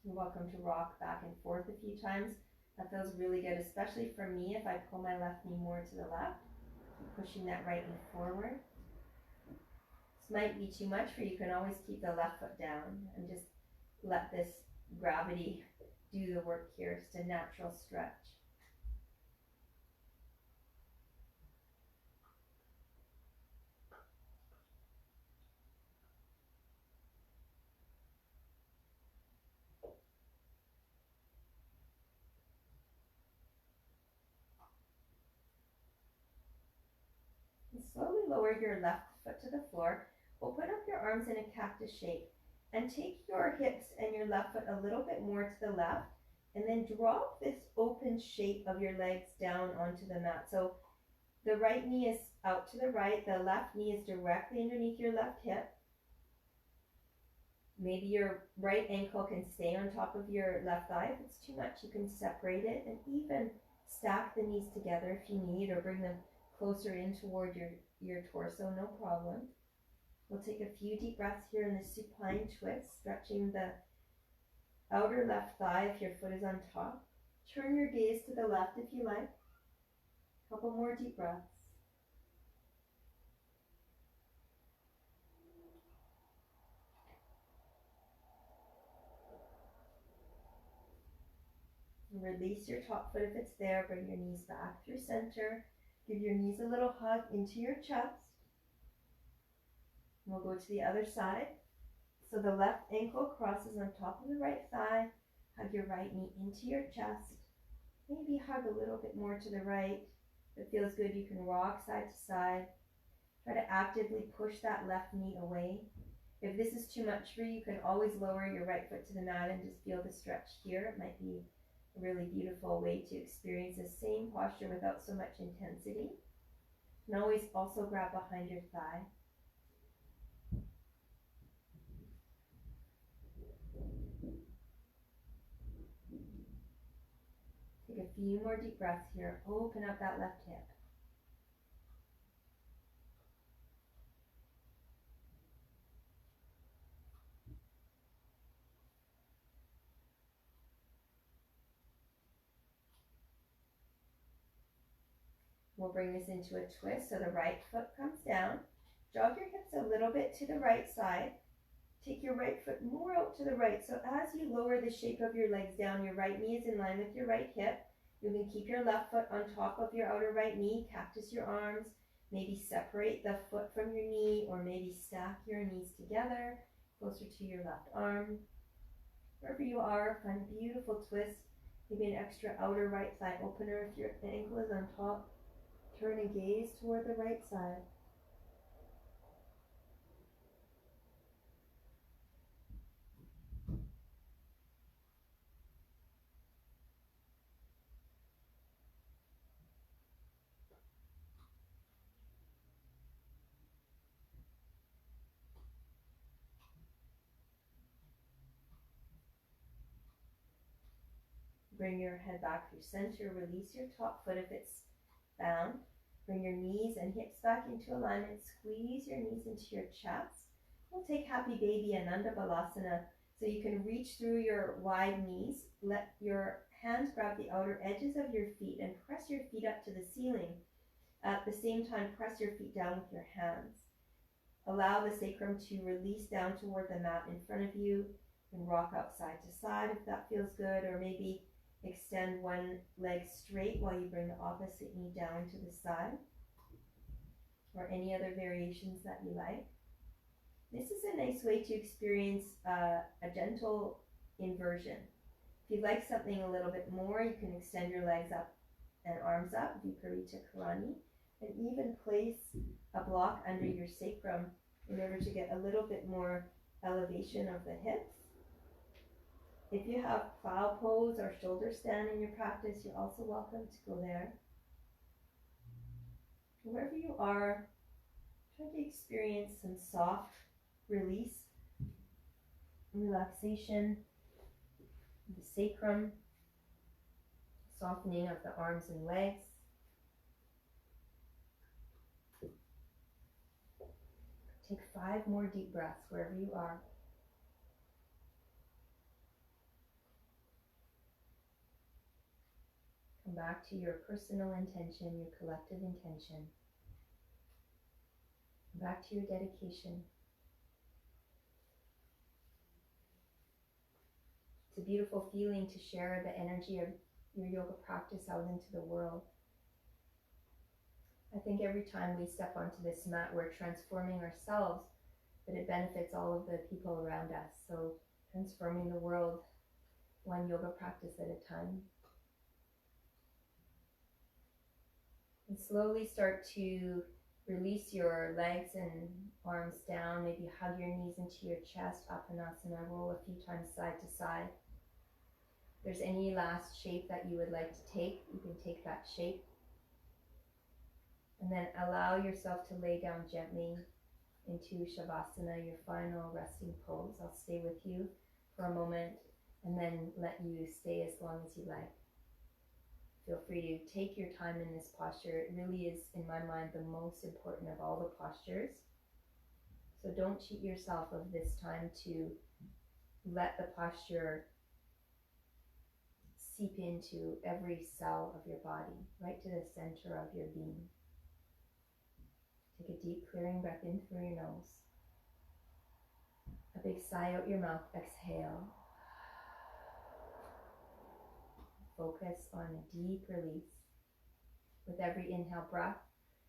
You're welcome to rock back and forth a few times. That feels really good, especially for me if I pull my left knee more to the left. Keep pushing that right knee forward. This might be too much for you. You can always keep the left foot down and just let this gravity do the work here. Just a natural stretch. And slowly lower your left foot to the floor. Open up your arms in a cactus shape and take your hips and your left foot a little bit more to the left, and then drop this open shape of your legs down onto the mat. So the right knee is out to the right, the left knee is directly underneath your left hip. Maybe your right ankle can stay on top of your left thigh. If it's too much, you can separate it and even stack the knees together if you need, or bring them closer in toward your torso, no problem. We'll take a few deep breaths here in the supine twist, stretching the outer left thigh if your foot is on top. Turn your gaze to the left if you like. A couple more deep breaths. And release your top foot if it's there. Bring your knees back through center. Give your knees a little hug into your chest. We'll go to the other side. So the left ankle crosses on top of the right thigh. Hug your right knee into your chest. Maybe hug a little bit more to the right. If it feels good, you can rock side to side. Try to actively push that left knee away. If this is too much for you, you can always lower your right foot to the mat and just feel the stretch here. It might be a really beautiful way to experience the same posture without so much intensity. And always also grab behind your thigh. Take a few more deep breaths here. Open up that left hip. We'll bring this into a twist, so the right foot comes down. Jog your hips a little bit to the right side. Take your right foot more out to the right. So as you lower the shape of your legs down, your right knee is in line with your right hip. You can keep your left foot on top of your outer right knee, cactus your arms, maybe separate the foot from your knee, or maybe stack your knees together closer to your left arm. Wherever you are, find a beautiful twist. Maybe an extra outer right thigh opener if your ankle is on top. Turn and gaze toward the right side. Bring your head back through center. Release your top foot if it's bound. Bring your knees and hips back into alignment. Squeeze your knees into your chest. We'll take Happy Baby and Balasana, so you can reach through your wide knees. Let your hands grab the outer edges of your feet and press your feet up to the ceiling. At the same time, press your feet down with your hands. Allow the sacrum to release down toward the mat in front of you. You can rock out side to side if that feels good, or maybe extend one leg straight while you bring the opposite knee down to the side, or any other variations that you like. This is a nice way to experience a gentle inversion. If you'd like something a little bit more, you can extend your legs up and arms up, Viparita Karani, and even place a block under your sacrum in order to get a little bit more elevation of the hips. If you have plow pose or shoulder stand in your practice, you're also welcome to go there. Wherever you are, try to experience some soft release, relaxation of the sacrum, softening of the arms and legs. Take 5 more deep breaths wherever you are. Come back to your personal intention, your collective intention. Come back to your dedication. It's a beautiful feeling to share the energy of your yoga practice out into the world. I think every time we step onto this mat, we're transforming ourselves, but it benefits all of the people around us. So transforming the world one yoga practice at a time. And slowly start to release your legs and arms down. Maybe hug your knees into your chest, Apanasana, roll a few times side to side. If there's any last shape that you would like to take, you can take that shape. And then allow yourself to lay down gently into Shavasana, your final resting pose. I'll stay with you for a moment and then let you stay as long as you like. Feel free to take your time in this posture. It really is, in my mind, the most important of all the postures. So don't cheat yourself of this time to let the posture seep into every cell of your body, right to the center of your being. Take a deep clearing breath in through your nose. A big sigh out your mouth, exhale. Focus on a deep release. With every inhale breath,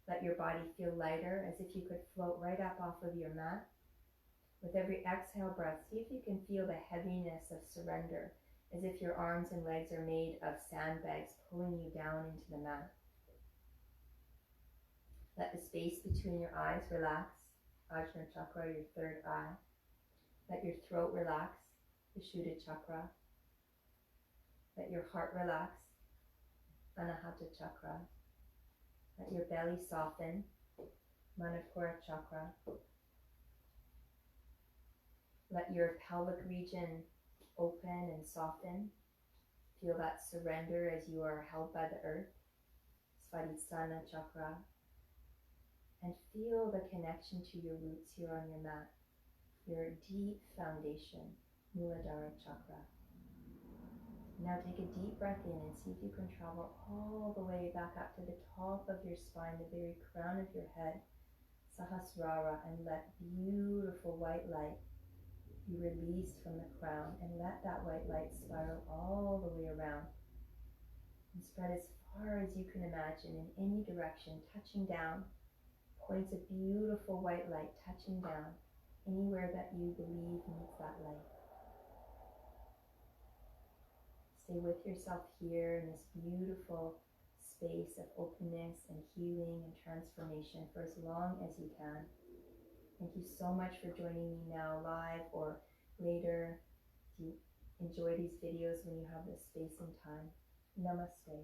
let your body feel lighter, as if you could float right up off of your mat. With every exhale breath, see if you can feel the heaviness of surrender, as if your arms and legs are made of sandbags pulling you down into the mat. Let the space between your eyes relax, Ajna Chakra, your third eye. Let your throat relax, Vishuddha Chakra. Let your heart relax, Anahata Chakra. Let your belly soften, Manipura Chakra. Let your pelvic region open and soften. Feel that surrender as you are held by the earth, Svadhisthana Chakra. And feel the connection to your roots here on your mat, your deep foundation, Muladhara Chakra. Now take a deep breath in and see if you can travel all the way back up to the top of your spine, the very crown of your head, Sahasrara, and let beautiful white light be released from the crown, and let that white light spiral all the way around and spread as far as you can imagine in any direction, touching down, points of beautiful white light touching down anywhere that you believe needs that light. Stay with yourself here in this beautiful space of openness and healing and transformation for as long as you can. Thank you so much for joining me now live or later. If you enjoy these videos when you have the space and time. Namaste.